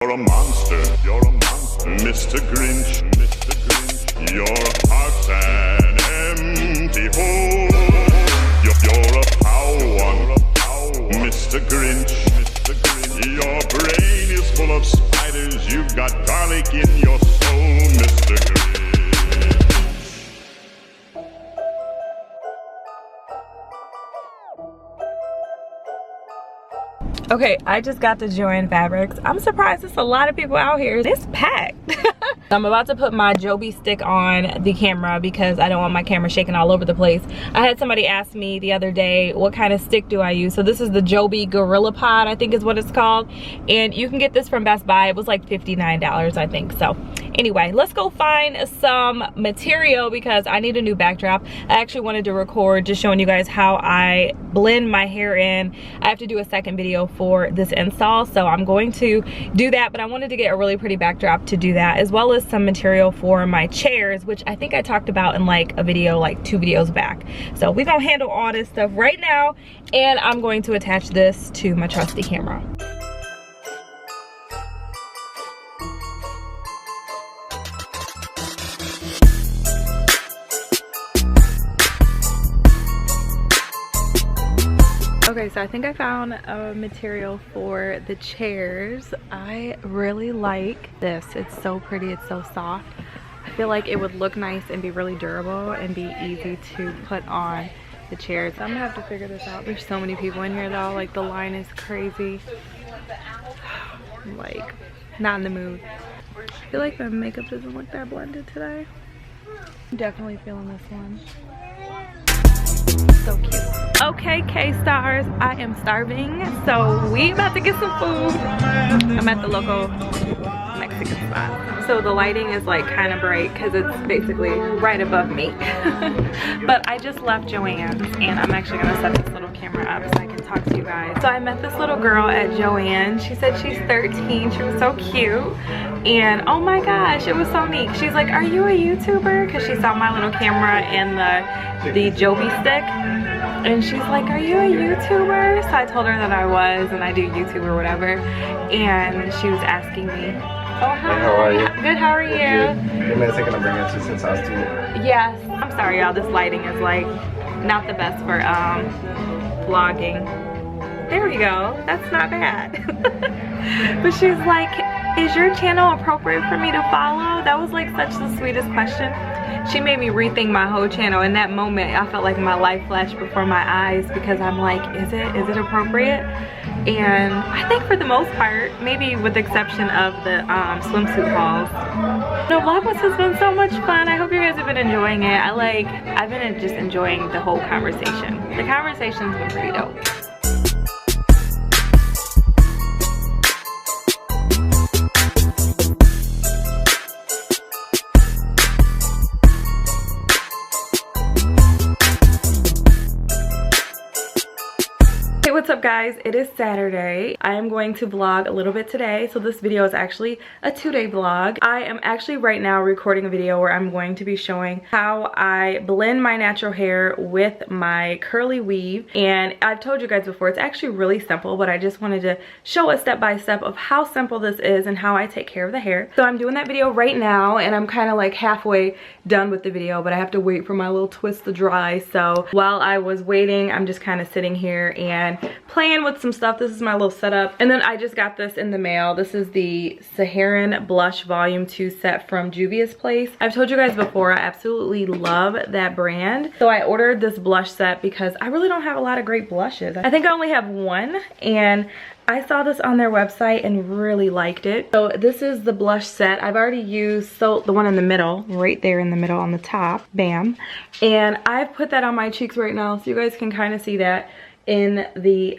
You're a monster, you're a monster. Mr. Grinch, Mr. Grinch. Your heart's an empty hole. You're a foul one, Mr. Grinch, Mr. Grinch. Your brain is full of spiders. You've got garlic in your soul, Mr. Grinch. Okay, I just got the Joann Fabrics. I'm surprised there's a lot of people out here. It's packed. I'm about to put my Joby stick on the camera because I don't want my camera shaking all over the place. I had somebody ask me the other day, what kind of stick do I use? So this is the Joby Gorilla Pod, I think is what it's called. And you can get this from Best Buy. It was like $59, I think. So anyway, let's go find some material because I need a new backdrop. I actually wanted to record just showing you guys how I blend my hair in. I have to do a second video for this install, so I'm going to do that, but I wanted to get a really pretty backdrop to do that, as well as some material for my chairs, which I think I talked about in like a video, like 2 videos back. So we're gonna handle all this stuff right now, and I'm going to attach this to my trusty camera. Okay, so I think I found a material for the chairs. I really like this. It's so pretty, it's so soft. I feel like it would look nice and be really durable and be easy to put on the chairs. I'm gonna have to figure this out. There's so many people in here though, like the line is crazy. I'm like, not in the mood. I feel like my makeup doesn't look that blended today. I'm definitely feeling this one. So cute. Okay, K-Stars, I am starving, so we about to get some food. I'm at the local Mexican spot. So the lighting is like kind of bright because it's basically right above me. But I just left Joann's and I'm actually gonna set this little camera up so I can talk to you guys. So I met this little girl at Joann. She said she's 13. She was so cute. And oh my gosh, it was so neat. She's like, are you a YouTuber? Because she saw my little camera and the Joby stick. And she's like, are you a YouTuber? So I told her that I was, and I do YouTube or whatever. And she was asking me, oh, hi. Hey, how are you? Good, how are you? Give me a second, I'm bringing it to since house to you. Yes. I'm sorry, y'all. This lighting is like not the best for vlogging. There we go. That's not bad. But she's like, is your channel appropriate for me to follow? That was like such the sweetest question. She made me rethink my whole channel. In that moment, I felt like my life flashed before my eyes because I'm like, is it appropriate? And I think for the most part, maybe with the exception of the swimsuit hauls. No, Vlogmas has been so much fun. I hope you guys have been enjoying it. I've been just enjoying the whole conversation. The conversation's been pretty dope. What's up guys, it is Saturday. I am going to vlog a little bit today, so this video is actually a 2-day vlog. I am actually right now recording a video where I'm going to be showing how I blend my natural hair with my curly weave. And I've told you guys before, it's actually really simple, but I just wanted to show a step-by-step of how simple this is and how I take care of the hair. So I'm doing that video right now, and I'm kind of like halfway done with the video, but I have to wait for my little twist to dry. So while I was waiting, I'm just kind of sitting here and playing with some stuff. This is my little setup. And then I just got this in the mail. This is the Saharan Blush Volume 2 set from Juvia's Place. I've told you guys before, I absolutely love that brand. So I ordered this blush set because I really don't have a lot of great blushes. I think I only have one, and I saw this on their website and really liked it. So this is the blush set. I've already used the one in the middle, right there in the middle on the top, bam. And I've put that on my cheeks right now so you guys can kind of see that in the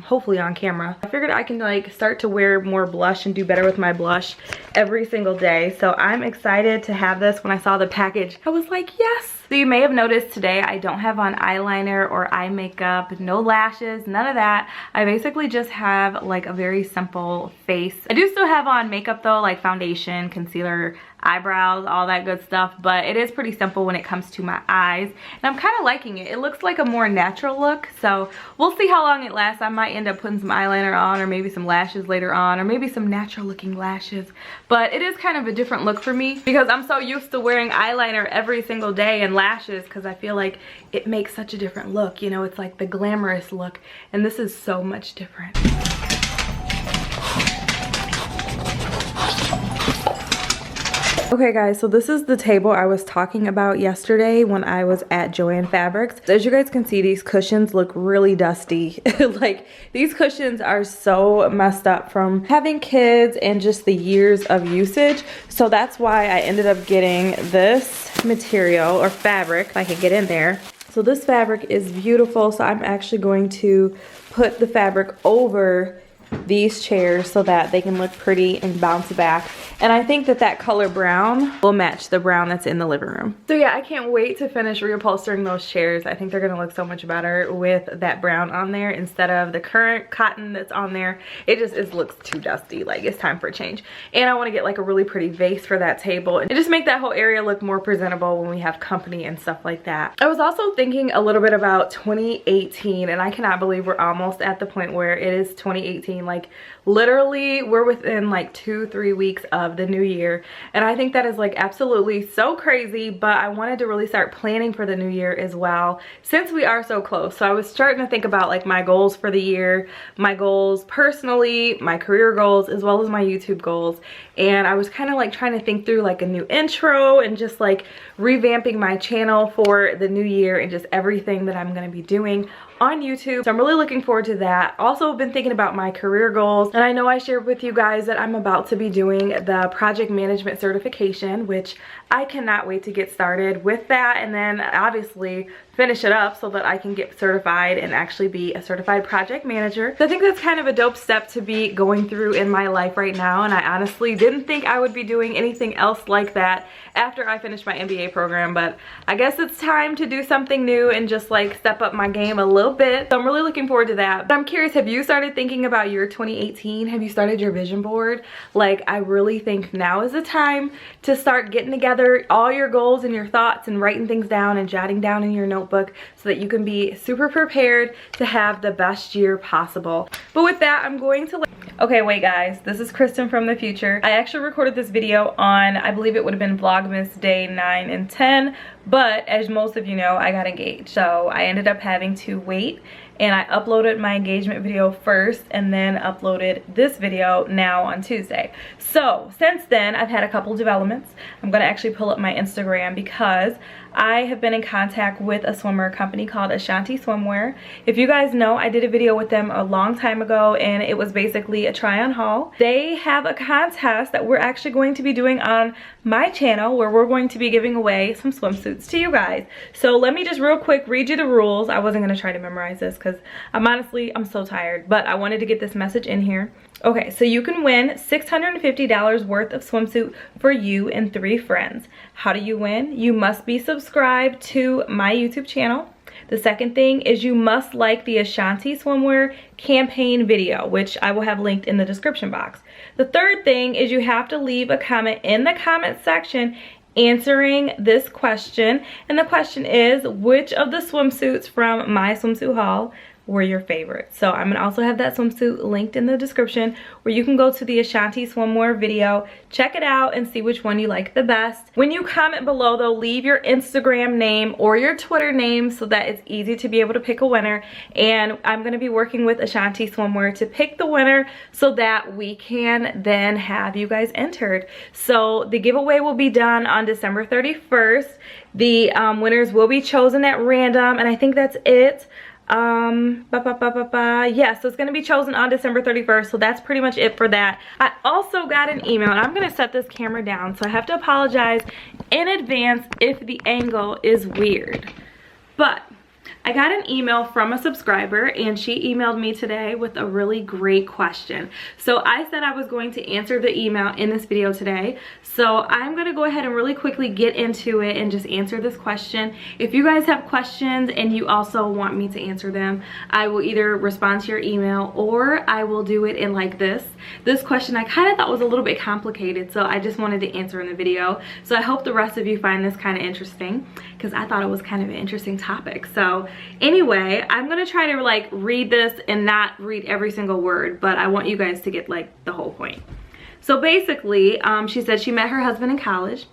hopefully on camera. I figured I can like start to wear more blush and do better with my blush every single day. So I'm excited to have this. When I saw the package, I was like, yes, So you may have noticed today I don't have on eyeliner or eye makeup, no lashes, none of that. I basically just have like a very simple face. I do still have on makeup though, like foundation, concealer, eyebrows, all that good stuff, but it is pretty simple when it comes to my eyes, and I'm kind of liking it. It looks like a more natural look, so we'll see how long it lasts. I might end up putting some eyeliner on, or maybe some lashes later on, or maybe some natural looking lashes, but it is kind of a different look for me because I'm so used to wearing eyeliner every single day and lashes, because I feel like it makes such a different look, you know. It's like the glamorous look, and this is so much different. Okay guys, so this is the table I was talking about yesterday when I was at Joann Fabrics. As you guys can see, these cushions look really dusty. Like, these cushions are so messed up from having kids and just the years of usage. So that's why I ended up getting this material or fabric, if I can get in there. So this fabric is beautiful, so I'm actually going to put the fabric over these chairs so that they can look pretty and bounce back. And I think that that color brown will match the brown that's in the living room. So yeah, I can't wait to finish reupholstering those chairs. I think they're gonna look so much better with that brown on there instead of the current cotton that's on there. It looks too dusty. Like, it's time for a change. And I want to get like a really pretty vase for that table and just make that whole area look more presentable when we have company and stuff like that. I was also thinking a little bit about 2018, and I cannot believe we're almost at the point where it is 2018. Like, literally we're within like 2-3 weeks of the new year, and I think that is like absolutely so crazy. But I wanted to really start planning for the new year as well, since we are so close. So I was starting to think about like my goals for the year, my goals personally, my career goals, as well as my YouTube goals. And I was kind of like trying to think through like a new intro and just like revamping my channel for the new year and just everything that I'm going to be doing on YouTube. So I'm really looking forward to that. Also been thinking about my career goals, and I know I shared with you guys that I'm about to be doing the project management certification, which I cannot wait to get started with that, and then obviously finish it up so that I can get certified and actually be a certified project manager. So I think that's kind of a dope step to be going through in my life right now, and I honestly didn't think I would be doing anything else like that after I finished my MBA program, but I guess it's time to do something new and just like step up my game a little bit. So I'm really looking forward to that. But I'm curious, have you started thinking about your 2018? Have you started your vision board? Like, I really think now is the time to start getting together all your goals and your thoughts and writing things down and jotting down in your notebook so that you can be super prepared to have the best year possible. But with that, I'm going to... Okay, wait guys, this is Kristyn from the future. I actually recorded this video on, I believe it would have been Vlogmas day 9 and 10, but as most of you know, I got engaged. So I ended up having to wait, and I uploaded my engagement video first and then uploaded this video now on Tuesday. So since then, I've had a couple developments. I'm gonna actually pull up my Instagram because I have been in contact with a swimwear company called Ashanti Swimwear. If you guys know, I did a video with them a long time ago, and it was basically a try-on haul. They have a contest that we're actually going to be doing on my channel where we're going to be giving away some swimsuits to you guys. So let me just real quick read you the rules. I wasn't gonna try to memorize this because I'm so tired, but I wanted to get this message in here. Okay, so you can win $650 worth of swimsuit for you and 3 friends. How do you win? You must be subscribed to my YouTube channel. The second thing is you must like the Ashanti Swimwear campaign video, which I will have linked in the description box. The third thing is you have to leave a comment in the comment section answering this question, and the question is, which of the swimsuits from my swimsuit haul were your favorites? So I'm gonna also have that swimsuit linked in the description where you can go to the Ashanti Swimwear video, check it out, and see which one you like the best. When you comment below though, leave your Instagram name or your Twitter name so that it's easy to be able to pick a winner. And I'm gonna be working with Ashanti Swimwear to pick the winner so that we can then have you guys entered. So the giveaway will be done on December 31st. The winners will be chosen at random, and I think that's it. Yeah, so it's going to be chosen on December 31st, so that's pretty much it for that. I also got an email, and I'm going to set this camera down, so I have to apologize in advance if the angle is weird. But I got an email from a subscriber and she emailed me today with a really great question. So I said I was going to answer the email in this video today. So I'm gonna go ahead and really quickly get into it and just answer this question. If you guys have questions and you also want me to answer them, I will either respond to your email or I will do it in like this. This question I kind of thought was a little bit complicated, so I just wanted to answer in the video. So I hope the rest of you find this kind of interesting because I thought it was kind of an interesting topic. So anyway, I'm gonna try to like read this and not read every single word, but I want you guys to get like the whole point. So basically, she said she met her husband in college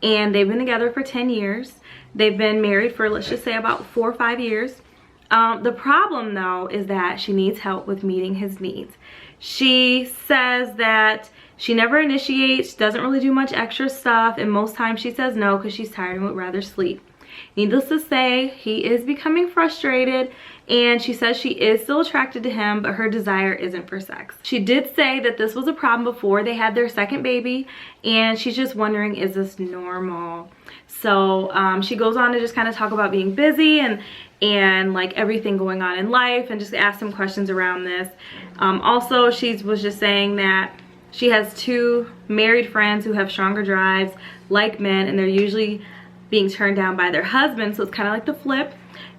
and they've been together for 10 years. They've been married for, let's just say, about 4 or 5 years. The problem though is that she needs help with meeting his needs. She says that she never initiates, doesn't really do much extra stuff, and most times she says no because she's tired and would rather sleep. Needless to say, he is becoming frustrated, and she says she is still attracted to him, but her desire isn't for sex. She did say that this was a problem before they had their second baby, and she's just wondering, is this normal? So she goes on to just kind of talk about being busy and like everything going on in life, and just ask some questions around this. Also, she was just saying that she has 2 married friends who have stronger drives like men, and they're usually being turned down by their husbands, so it's kind of like the flip,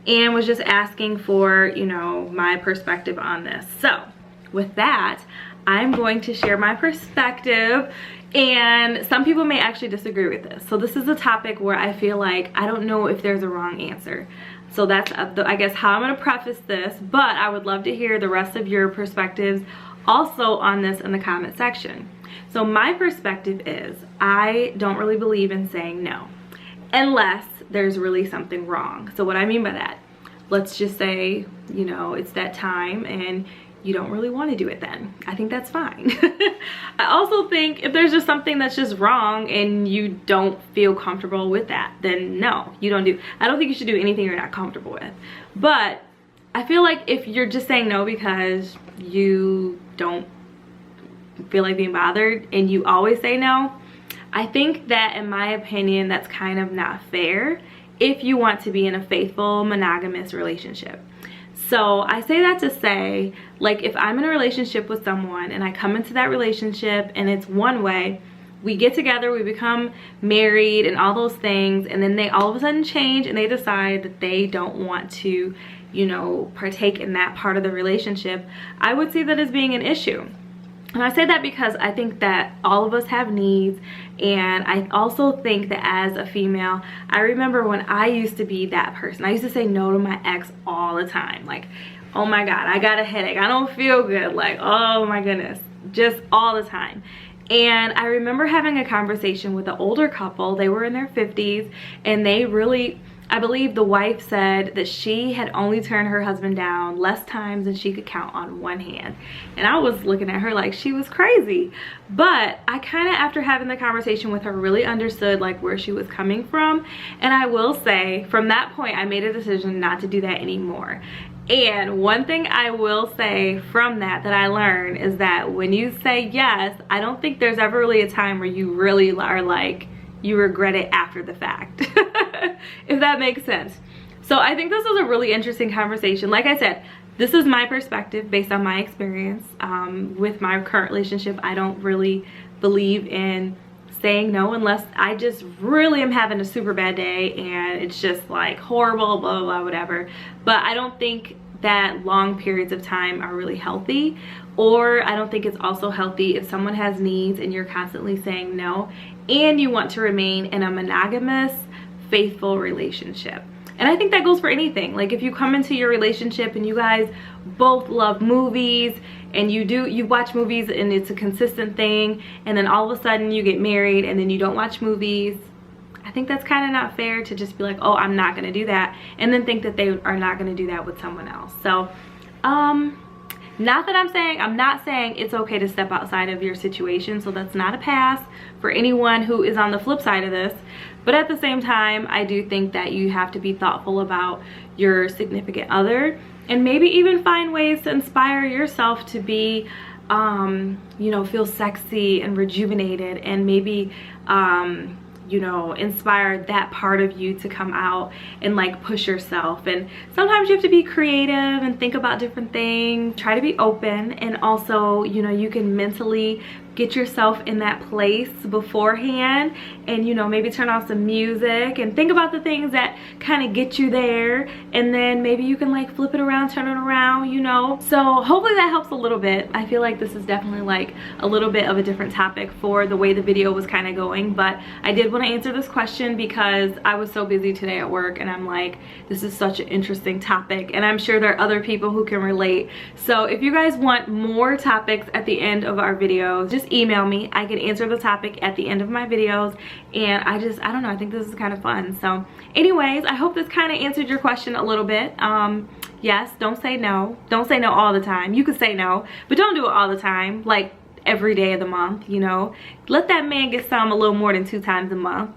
and was just asking for, you know, my perspective on this. So with that, I'm going to share my perspective, and some people may actually disagree with this. So this is a topic where I feel like I don't know if there's a wrong answer. So that's I guess how I'm going to preface this, but I would love to hear the rest of your perspectives also on this in the comment section. So my perspective is I don't really believe in saying no unless there's really something wrong. So what I mean by that, let's just say, you know, it's that time and you don't really want to do it then. I think that's fine. I also think if there's just something that's just wrong and you don't feel comfortable with that, then no, you don't do. I don't think you should do anything you're not comfortable with. But I feel like if you're just saying no because you don't feel like being bothered and you always say no, I think that, in my opinion, that's kind of not fair if you want to be in a faithful, monogamous relationship. So I say that to say, like, if I'm in a relationship with someone and I come into that relationship and it's one way, we get together, we become married and all those things, and then they all of a sudden change and they decide that they don't want to, you know, partake in that part of the relationship, I would see that as being an issue. And I say that because I think that all of us have needs, and I also think that as a female, I remember when I used to be that person. I used to say no to my ex all the time. Like, oh my God, I got a headache, I don't feel good, like, oh my goodness, just all the time. And I remember having a conversation with an older couple. They were in their 50s, and they really, I believe the wife said that she had only turned her husband down less times than she could count on one hand. And I was looking at her like she was crazy. But I kind of, after having the conversation with her, really understood like where she was coming from. And I will say, from that point, I made a decision not to do that anymore. And one thing I will say from that I learned is that when you say yes, I don't think there's ever really a time where you really are like, you regret it after the fact. If that makes sense. So I think this was a really interesting conversation. Like I said, this is my perspective based on my experience with my current relationship. I don't really believe in saying no unless I just really am having a super bad day and it's just like horrible, blah, blah, blah, whatever. But I don't think that long periods of time are really healthy, or I don't think it's also healthy if someone has needs and you're constantly saying no and you want to remain in a monogamous, faithful relationship. And I think that goes for anything. Like if you come into your relationship and you guys both love movies and you watch movies and it's a consistent thing, and then all of a sudden you get married and then you don't watch movies, I think that's kind of not fair to just be like, oh, I'm not gonna do that, and then think that they are not gonna do that with someone else. So not that I'm not saying it's okay to step outside of your situation, so that's not a pass for anyone who is on the flip side of this. But at the same time, I do think that you have to be thoughtful about your significant other, and maybe even find ways to inspire yourself to be, you know, feel sexy and rejuvenated, and maybe you know, inspire that part of you to come out and like push yourself. And sometimes you have to be creative and think about different things. Try to be open, and also, you know, you can mentally get yourself in that place beforehand, and you know, maybe turn on some music and think about the things that kind of get you there, and then maybe you can like flip it around, turn it around, you know. So hopefully that helps a little bit. I feel like this is definitely like a little bit of a different topic for the way the video was kind of going, but I did want to answer this question because I was so busy today at work, and I'm like, this is such an interesting topic, and I'm sure there are other people who can relate. So if you guys want more topics at the end of our videos, just email me. I can answer the topic at the end of my videos, and I don't know, I think this is kind of fun. So anyways, I hope this kind of answered your question a little bit. Yes, don't say no. Don't say no all the time. You can say no, but don't do it all the time, like every day of the month, you know. Let that man get some a little more than 2 times a month.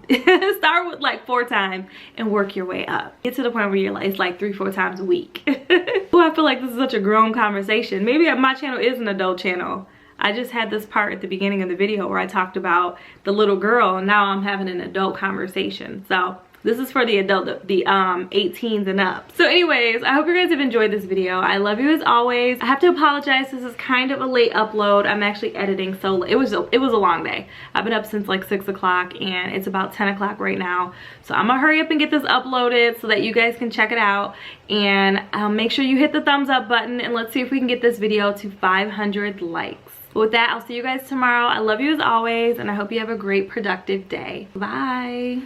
Start with like 4 times and work your way up. Get to the point where you're like, it's like 3-4 times a week. Ooh, I feel like this is such a grown conversation. Maybe my channel is an adult channel. I just had this part at the beginning of the video where I talked about the little girl, and now I'm having an adult conversation. So this is for the adult, the 18s and up. So anyways, I hope you guys have enjoyed this video. I love you as always. I have to apologize, this is kind of a late upload. I'm actually editing, so it was a long day. I've been up since like 6 o'clock, and it's about 10 o'clock right now. So I'm gonna hurry up and get this uploaded so that you guys can check it out. And make sure you hit the thumbs up button, and let's see if we can get this video to 500 likes. But with that, I'll see you guys tomorrow. I love you as always, and I hope you have a great productive day. Bye.